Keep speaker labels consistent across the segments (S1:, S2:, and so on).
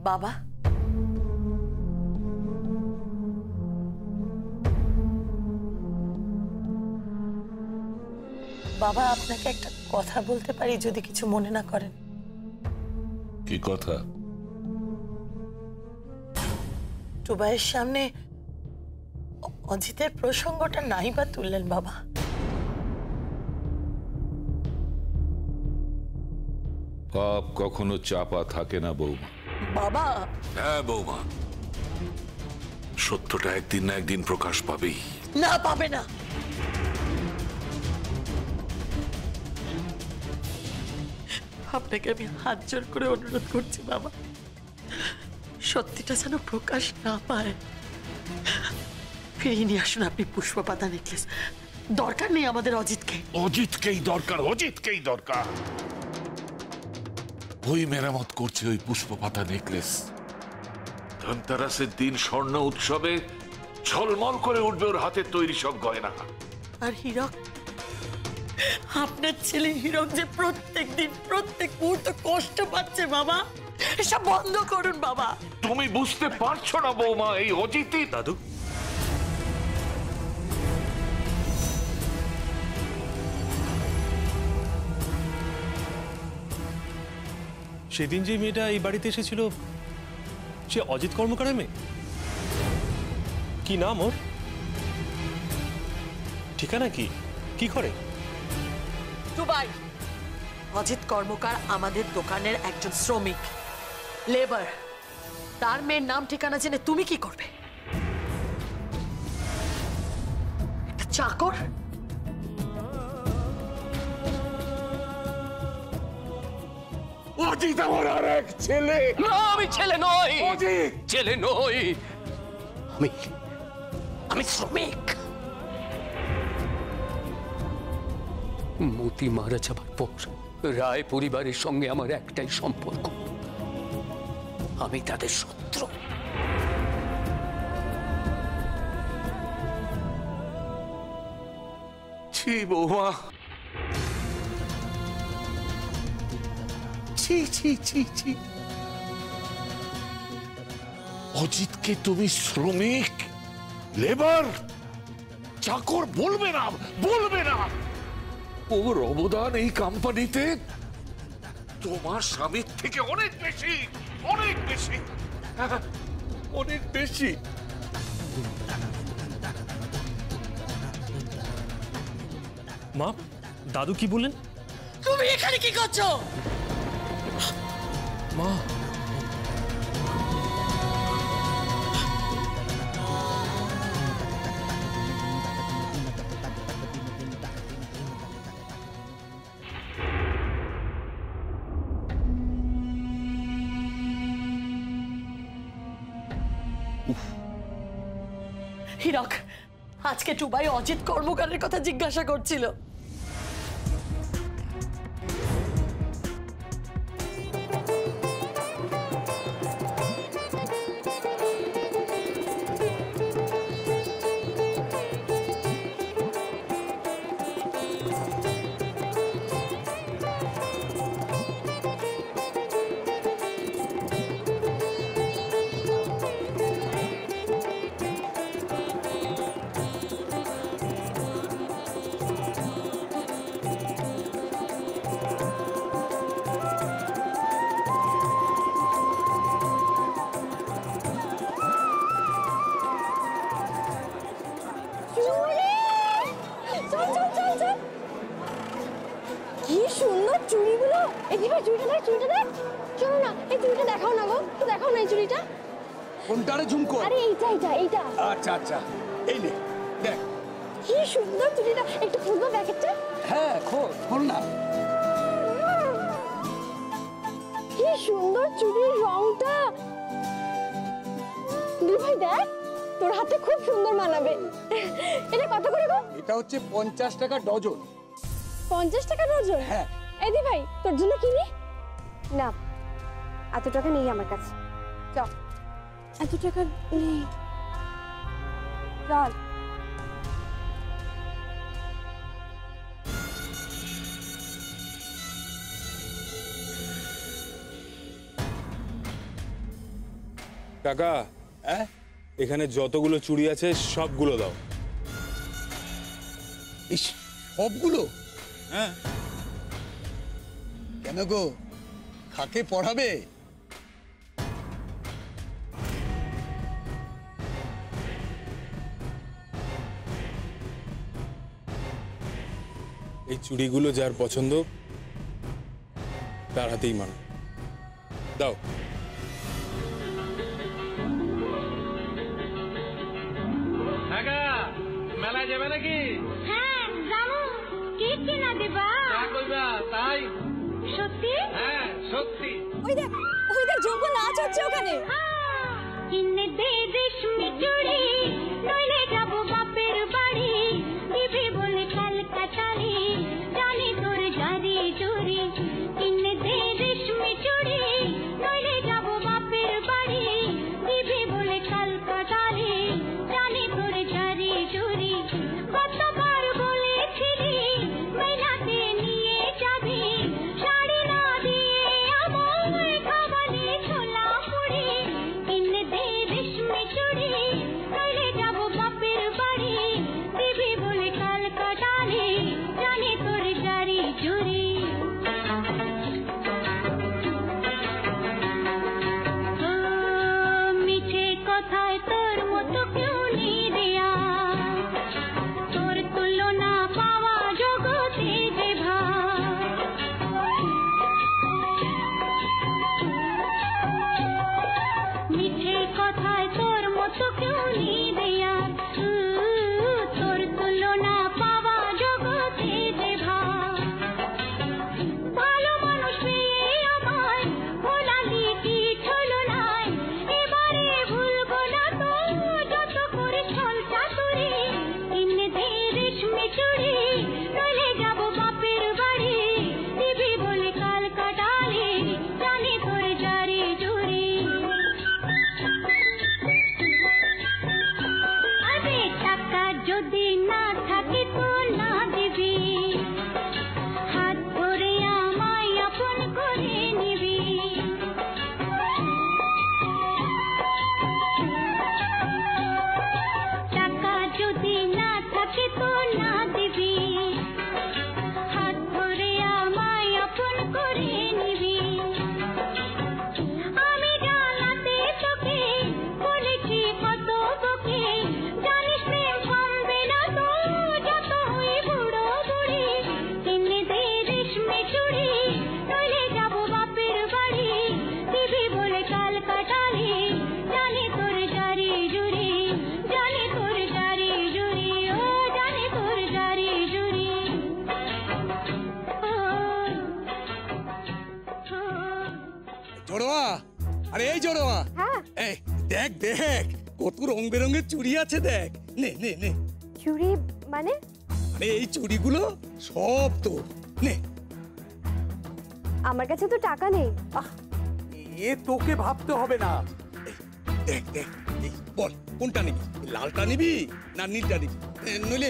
S1: বাবা, বাবা আপনাকে একটা কথা বলতে পারি যদি কিছু মনে না করেন?
S2: কি কথা?
S1: টুবাইয়ের সামনে অজিতের প্রসঙ্গটা নাই বা তুললেন বাবা?
S2: পাপ কখনো চাপা থাকে না বৌমা।
S1: বাবা।
S3: হ্যাঁ বৌমা, সত্যটা একদিন না একদিন প্রকাশ পাবেই।
S1: না, পাবে না। আপনাকে আমি হাত জোর করে অনুরোধ করছি বাবা, সত্যিটা যেন প্রকাশ না পায়। ফিরিয়ে নিয়ে আসুন আপনি পুষ্পপাতা নেকলেস। দরকার নেই আমাদের অজিতকে।
S3: অজিতকেই দরকার, অজিতকেই দরকার। ওই মেরামত করছে ওই পুষ্পপাতা নেকলেস। ধনতেরাসের দিন স্বর্ণ উৎসবে ঝলমল করে উঠবে ওর হাতের তৈরি সব গয়না।
S1: আর হীরক, আপনার ছেলে হীরক যে প্রত্যেক দিন প্রত্যেক মুহূর্ত কষ্ট পাচ্ছে বাবা, এসব বন্ধ করুন বাবা।
S3: তুমি বুঝতে পারছো না বৌমা, এই অজিতই।
S4: দাদু, সেদিন যে মেয়েটা এই বাড়িতে এসেছিল সে অজিত কর্মকারের মেয়ে? কি নাম ওর? ঠিকানা কি? কি করে?
S1: দুবাই। অজিত কর্মকার আমাদের দোকানের একজন শ্রমিক, লেবার। তার মেয়ের নাম ঠিকানা জেনে তুমি কি করবে? একটা চাকর?
S3: অজিত আমার আর এক ছেলে।
S5: না, আমি ছেলে নই।
S3: অজিত
S5: ছেলে নই, আমি শ্রমিক। মতি মারা যাবার পর রায় পরিবারের সঙ্গে আমার একটাই সম্পর্ক, আমি তাদের শত্রু।
S3: ছি বৌমা, ছি ছি ছি ছি। অজিতকে তুমি শ্রমিক, লেবার, চাকর বলবে না, বলবে না। ওর অবদান এই কোম্পানিতে তোমার স্বামীর থেকে অনেক বেশি, অনেক বেশি, অনেক বেশি।
S4: মা, দাদু কি বললেন?
S1: তুমি এখানে কি করছো?
S4: মা,
S1: হীরক, আজকে টুবাই অজিত কর্মকারের কথা জিজ্ঞাসা করছিল।
S6: কি সুন্দর চুড়িগুলো! এই দিবা চুড়িটা দেখ, চুড়িটা দেখ। চলো না, এই চুড়িটা দেখাও না গো, তো দেখাও না এই চুড়িটা।
S7: কোনটা রে ঝুমকো?
S6: আরে এইটা এইটা এইটা।
S7: আচ্ছা আচ্ছা, এই নে দেখ।
S6: কি সুন্দর চুড়িটা, একটু খুলবো প্যাকেটটা?
S7: হ্যাঁ খোল না।
S6: কি সুন্দর চুড়ির রংটা! দুই ভাই দেখ, তোর হাতে খুব সুন্দর মানাবে। এটা কত করে গো?
S7: এটা হচ্ছে 50 টাকা ডজন।
S6: 50 টাকা ডজন?
S7: হ্যাঁ।
S6: এই দি ভাই, তোর জন্য কিনি না, এত টাকা নেই আমার কাছে। চল, এত টাকা নেই, চল।
S4: কাকা,
S7: হ্যাঁ
S4: এখানে যতগুলো চুড়ি আছে সবগুলো দাও।
S7: ইস, সবগুলো?
S4: হ্যাঁ।
S7: কেন গো, খাকে পড়াবে?
S4: এই চুড়িগুলো যার পছন্দ তার হাতেই মানো। দাও।
S8: মেলায় যাবে নাকি?
S6: হ্যাঁ যাবো। কি কিনা দিবা?
S8: যা কইবা তাই।
S6: সত্যি?
S8: হ্যাঁ সত্যি।
S6: ওই দেখ যোগ্য নাচ হচ্ছে ওখানে। কিনে দে রেশমি চুড়ি, নইলে যাবো বাপের বাড়ি, দিবি বলে কলকাতারি, জানি তোর জারি জুড়ি। কিনে দে রেশমি চুড়ি, নইলে যাবো বাপের বাড়ি, দিবি বলে কলকাতারি, জানি তোর জারি জুড়ি। কতবার বলেছিলি মেলাতে নিয়ে যাবি, শাড়ি না দিয়ে আমায় খাওয়ালি ছোলা মুড়ি। কিনে দে রেশমি চুড়ি, নইলে যাবো বাপের বাড়ি, দিবি বলে কলকাতারি, জানি তোর জারি জুড়ি। মিছে কথায় তোর মতো কেউ নেই দেয়া, তোর তুলনা পাওয়া জগতে যে মিছে কথায় তোর মতো কেউ নেই দেয়া, তোর তুলনা পাওয়া জগতে যে ভালো মানুষ পেয়ে আমায় ভোলালি কি ছলো নাই, এবারে ভুলবো না তো যত করে ছল চাতুরি। কিনে দে রেশমি চুড়ি, নইলে যাবো বাপের বাড়ি, দিবি বলে কলকাতারি, জানি তোর জারি জুড়ি। আরে টাকা যদি না থাকে তো না দিবি, হাত ধরে আমায় আপন করে নিবি। টাকা যদি না থাকে তো না দিবি, হাত ধরে আমায় আপন করে নিবি। আমি জানাতে তোকে বলেছি কত তোকে, জানিস প্রেম কমবে না তো যত হই বুড়ো বুড়ি। কিনে দে রেশমি চুড়ি, নইলে যাবো বাপের বাড়ি, দিবি বলে কলকাতারি, জানি তোর জারি জুড়ি, জানি তোর জারি জুড়ি, ও জানি তোর জারি জুড়ি।
S7: জড়োয়া, আরে এই জড়োয়া,
S6: হ্যাঁ
S7: এই দেখ দেখ কত রং বেরঙের চুড়ি আছে, দেখ। নে নে নে,
S6: চুড়ি মানে?
S7: আরে এই চুড়িগুলো সব তোর, নে।
S6: আমার কাছে তো টাকা নেই।
S7: এ তোকে ভাবতে হবে না। এই, দেখ দেখ, এই বল কোনটা নিবি, লালটা নিবি না নীলটা নিবি? নইলে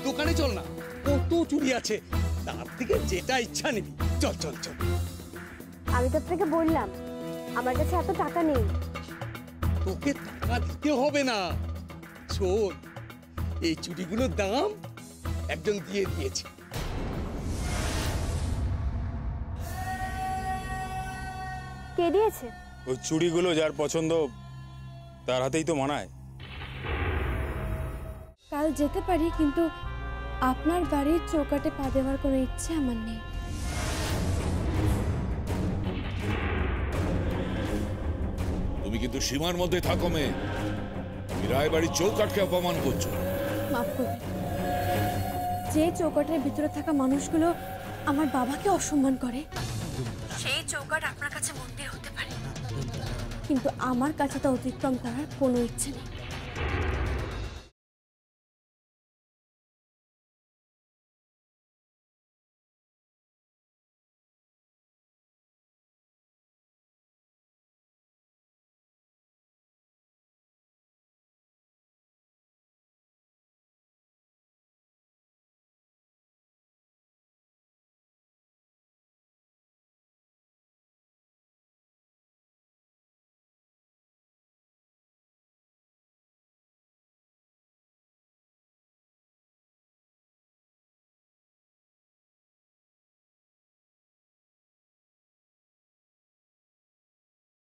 S7: দোকানে চল না, কত চুড়ি আছে, তার থেকে যেটা ইচ্ছা নিবি। চল চল চল।
S6: আমি তো আপনাকে বললাম আমার কাছে এত টাকা নেই।
S7: তোকে টাকা দিতে হবে না, শোন, এই চুড়িগুলোর দাম একজন দিয়ে দিয়েছে।
S6: কে দিয়েছে?
S4: ওই চুড়িগুলো যার পছন্দ তার হাতেই তো মানায়।
S9: কাল যেতে পারি, কিন্তু আপনার বাড়ির চৌকাটে পা দেওয়ার কোনো ইচ্ছে আমার নেই।
S2: তুমি কিন্তু সীমার মধ্যে থাকো মেয়ে। তুমি রায়বাড়ির চৌকাটকে অপমান করছো।
S9: মাফ করবেন, যে চৌকাটের ভিতরে থাকা মানুষগুলো আমার বাবাকে অসম্মান করে, সেই চৌকাট আপনার কাছে মন্দির হতে পারে, কিন্তু আমার কাছে তা অতিক্রম করার কোনো ইচ্ছে নেই।